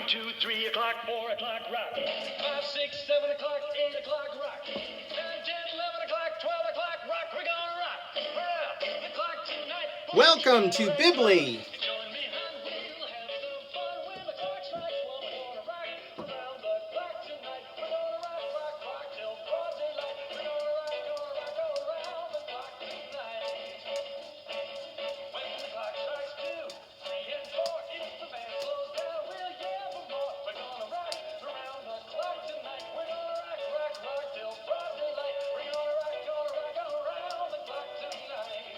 2, 3 o'clock, 4 o'clock, rock. 5, 6, 7 o'clock, 8 o'clock, rock. 9, 10, 11 o'clock, 12 o'clock, rock. We're gonna rock. We're out. The clock tonight. Welcome to BIBLEY. Join me, hon. We'll have some fun when the clock strikes 1. We're gonna rock around the clock tonight. We're gonna rock, rock, rock till broad daylight. We're gonna rock around the clock tonight. When the clock strikes 2, 3, and 4, if the band slows down, we'll yell for more. We're gonna rock around the clock tonight. We're gonna rock, rock, rock till broad daylight. We're gonna rock around the clock tonight.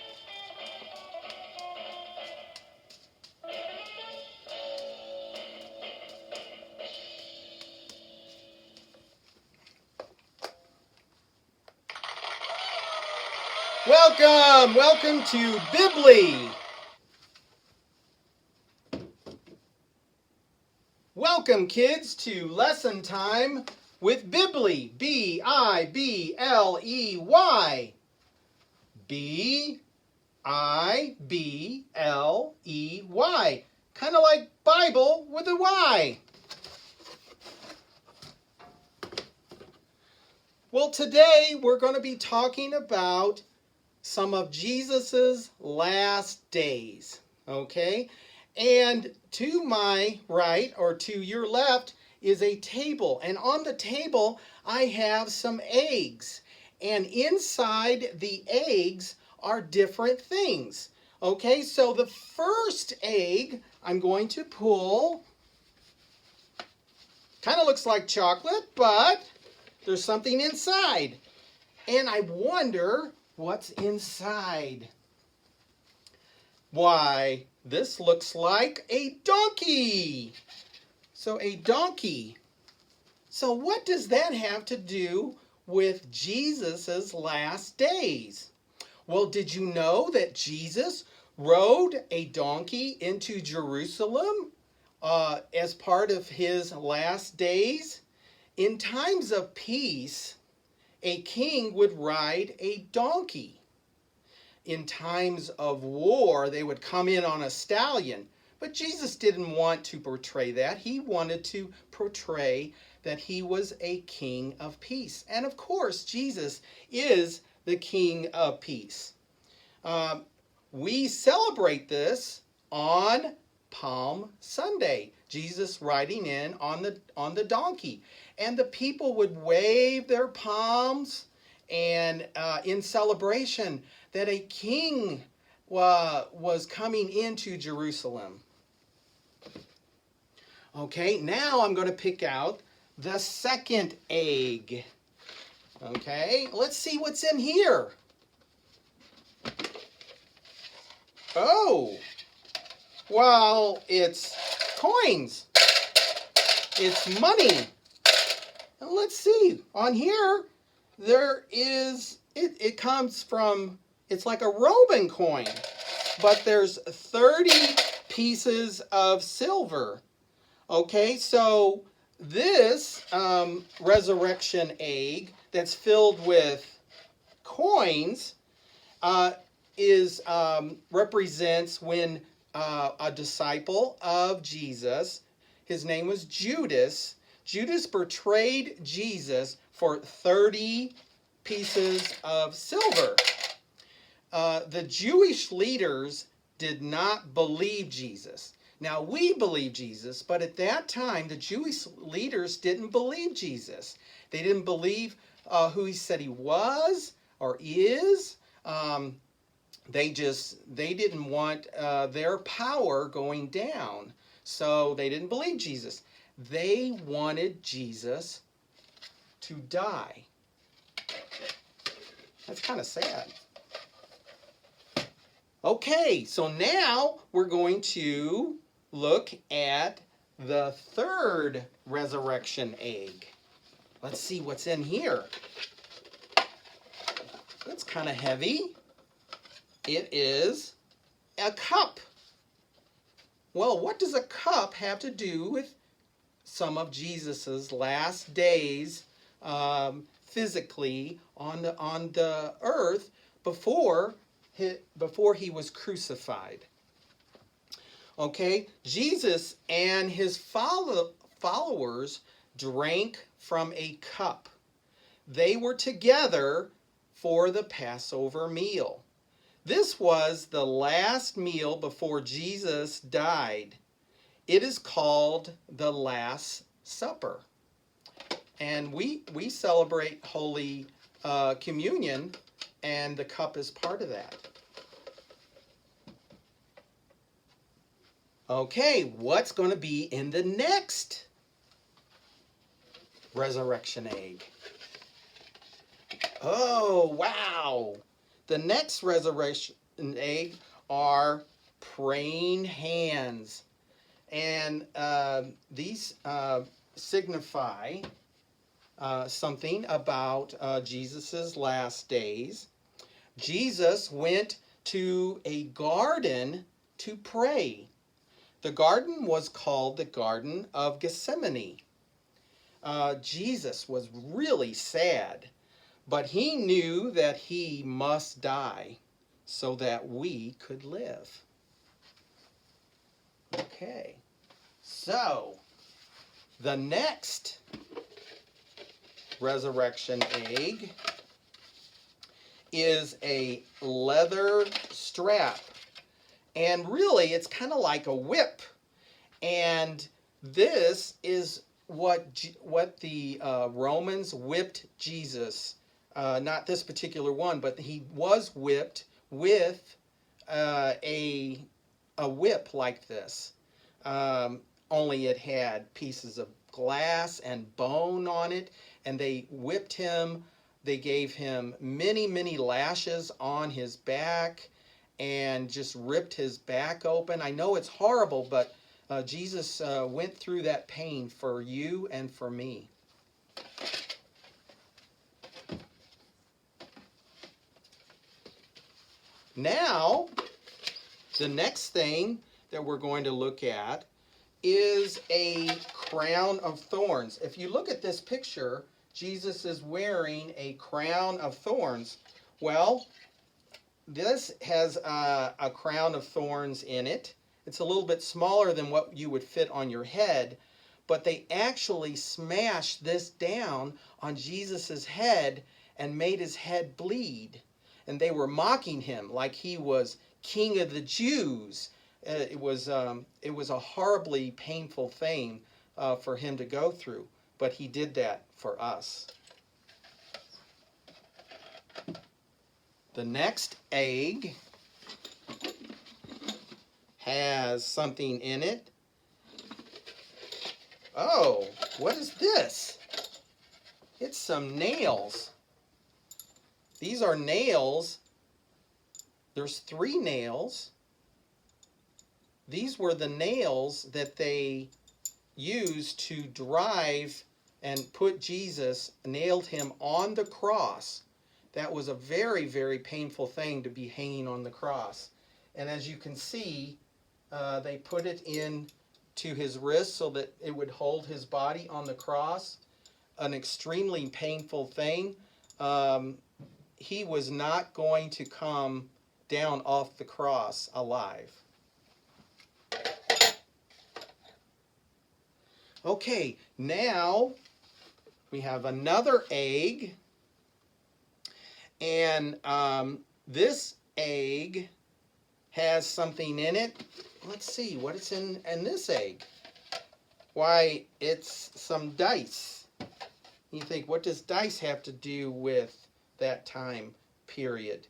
Welcome to BIBLEY. Welcome, kids, to lesson time with BIBLEY. B-I-B-L-E-Y. B-I-B-L-E-Y. Kind of like Bible with a Y. Well, today we're going to be talking about some of Jesus's last days, okay? And to my right, or to your left, is a table. And on the table, I have some eggs. And inside the eggs are different things. Okay, so the first egg I'm going to pull. Kind of looks like chocolate, but there's something inside. And I wonder what's inside. Why, this looks like a donkey. So a donkey. So what does that have to do with Jesus's last days? Well, did you know that Jesus rode a donkey into Jerusalem as part of his last days? In times of peace, a king would ride a donkey. In times of war, they would come in on a stallion. But Jesus didn't want to portray that. He wanted to portray that he was a king of peace. And of course, Jesus is the king of peace. We celebrate this on Palm Sunday. Jesus riding in on the donkey. And the people would wave their palms and in celebration that a king was coming into Jerusalem. Okay, now I'm going to pick out the second egg. Okay, let's see what's in here. Oh, well, it's coins. It's money. And let's see, on here, there is, it comes from, it's like a Roman coin, but there's 30 pieces of silver. Okay, so this resurrection egg that's filled with coins represents when a disciple of Jesus, his name was Judas, Judas betrayed Jesus for 30 pieces of silver. The Jewish leaders did not believe Jesus. Now, we believe Jesus, but at that time, the Jewish leaders didn't believe Jesus. They didn't believe who he said he was or is. They didn't want their power going down. So they didn't believe Jesus. They wanted Jesus to die. That's kind of sad. Okay, so now we're going to look at the third resurrection egg. Let's see what's in here. It's kind of heavy. It is a cup. Well, what does a cup have to do with some of Jesus's last days physically on the earth before he was crucified? Okay, Jesus and his followers drank from a cup. They were together for the Passover meal. This was the last meal before Jesus died. It is called the Last Supper. And we celebrate Holy Communion, and the cup is part of that. Okay, what's going to be in the next resurrection egg? Oh, wow. The next resurrection egg are praying hands. And these signify something about Jesus' last days. Jesus went to a garden to pray. The garden was called the Garden of Gethsemane. Jesus was really sad, but he knew that he must die so that we could live. Okay, so the next resurrection egg is a leather strap. And really, it's kind of like a whip. And this is what the Romans whipped Jesus. Not this particular one, but he was whipped with a whip like this. Only it had pieces of glass and bone on it, and they whipped him. They gave him many, many lashes on his back and just ripped his back open. I know it's horrible, but Jesus went through that pain for you and for me. Now, the next thing that we're going to look at is a crown of thorns. If you look at this picture, Jesus is wearing a crown of thorns. Well, this has a crown of thorns in it. It's a little bit smaller than what you would fit on your head, but they actually smashed this down on Jesus' head and made his head bleed. And they were mocking him like he was king of the Jews. It was a horribly painful thing for him to go through, but he did that for us. The next egg has something in it. Oh, what is this? It's some nails. These are nails. There's 3 nails. These were the nails that they used to drive and put Jesus, nailed him on the cross. That was a very, very painful thing to be hanging on the cross. And as you can see, they put it in to his wrist so that it would hold his body on the cross. An extremely painful thing. He was not going to come down off the cross alive. Okay, now we have another egg. And this egg has something in it. Let's see what it's in this egg. Why, it's some dice. You think, what does dice have to do with that time period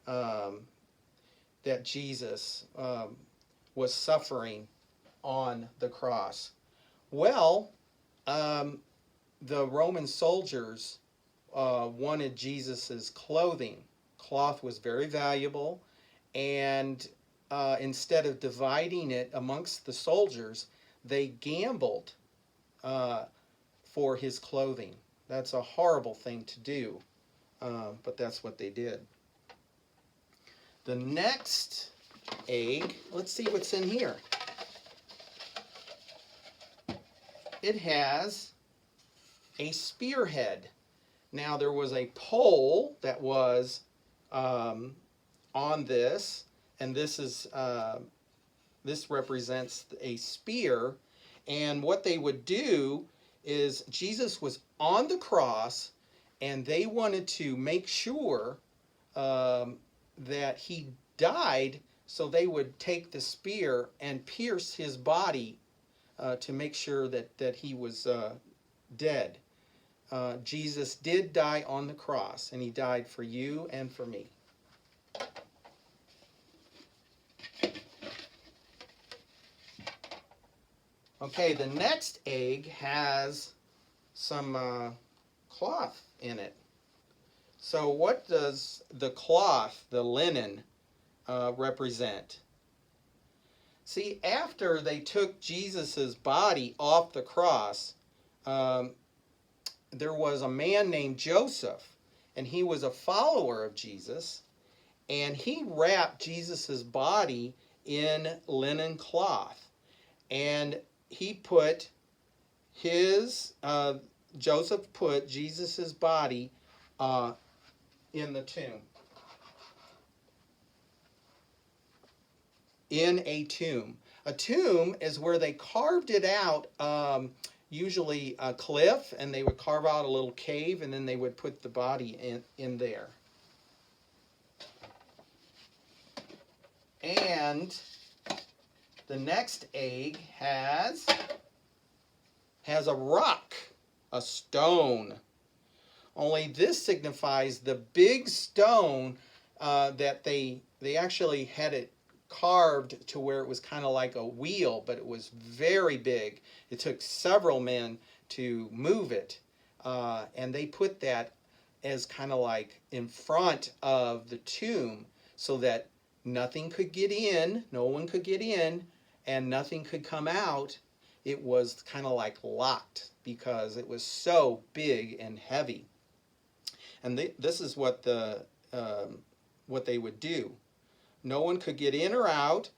that Jesus was suffering on the cross? Well, the Roman soldiers wanted Jesus's clothing. Cloth was very valuable, and instead of dividing it amongst the soldiers, they gambled for his clothing. That's a horrible thing to do, but that's what they did. The next egg, let's see what's in here. It has a spearhead. Now, there was a pole that was on this, and this represents a spear, And what they would do is Jesus was on the cross, and they wanted to make sure that he died, so they would take the spear and pierce his body to make sure that he was dead. Jesus did die on the cross, and he died for you and for me. Okay, the next egg has some cloth in it. So what does the cloth, the linen, represent? See, after they took Jesus' body off the cross, there was a man named Joseph, and he was a follower of Jesus, and he wrapped Jesus' body in linen cloth. And he put Joseph put Jesus' body in the tomb. In a tomb. A tomb is where they carved it out, usually a cliff, and they would carve out a little cave, and then they would put the body in there. And the next egg has a rock, a stone. Only this signifies the big stone that they actually had it carved to where it was kind of like a wheel, but it was very big. It took several men to move it, and they put that as kind of like in front of the tomb so that nothing could get in, no one could get in, and nothing could come out. It was kind of like locked because it was so big and heavy. And this is what they would do. No one could get in or out.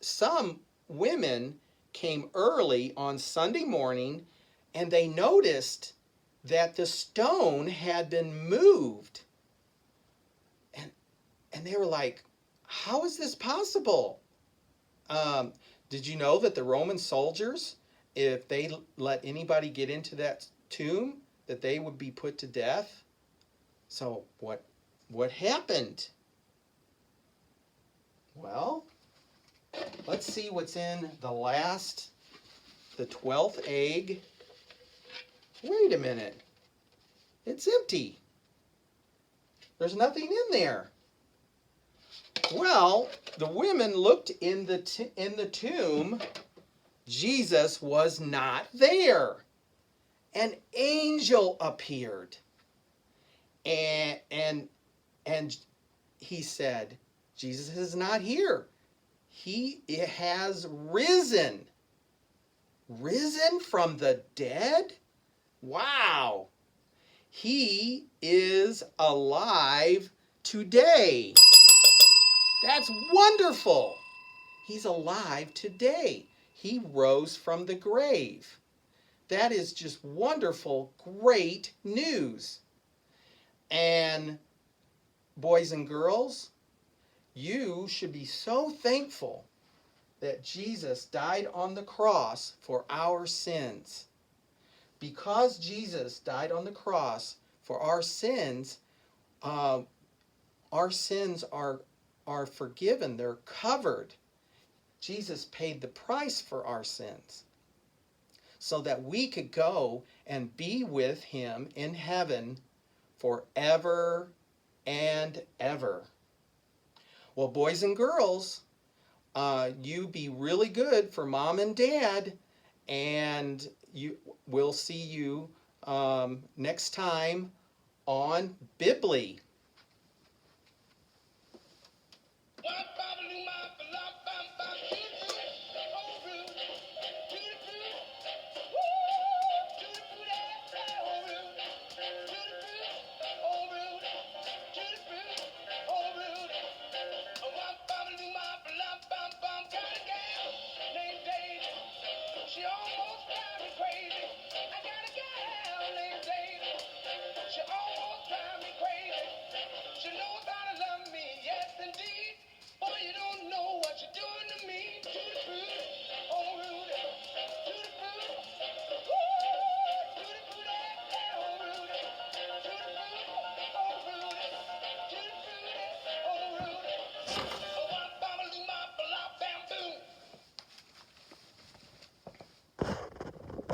Some women came early on Sunday morning, and they noticed that the stone had been moved. And they were like, how is this possible? Did you know that the Roman soldiers, if they let anybody get into that tomb, that they would be put to death? So what happened? Well, let's see what's in the 12th egg. Wait a minute. It's empty. There's nothing in there. Well, the women looked in the tomb. Jesus was not there. An angel appeared. And he said, Jesus is not here. He has risen. Risen from the dead? Wow. He is alive today. That's wonderful. He's alive today. He rose from the grave. That is just wonderful, great news. And boys and girls, you should be so thankful that Jesus died on the cross for our sins. Because Jesus died on the cross for our sins are forgiven. They're covered. Jesus paid the price for our sins so that we could go and be with him in heaven forever and ever. Well, boys and girls, you be really good for mom and dad, and we'll see you next time on BIBLEY. What?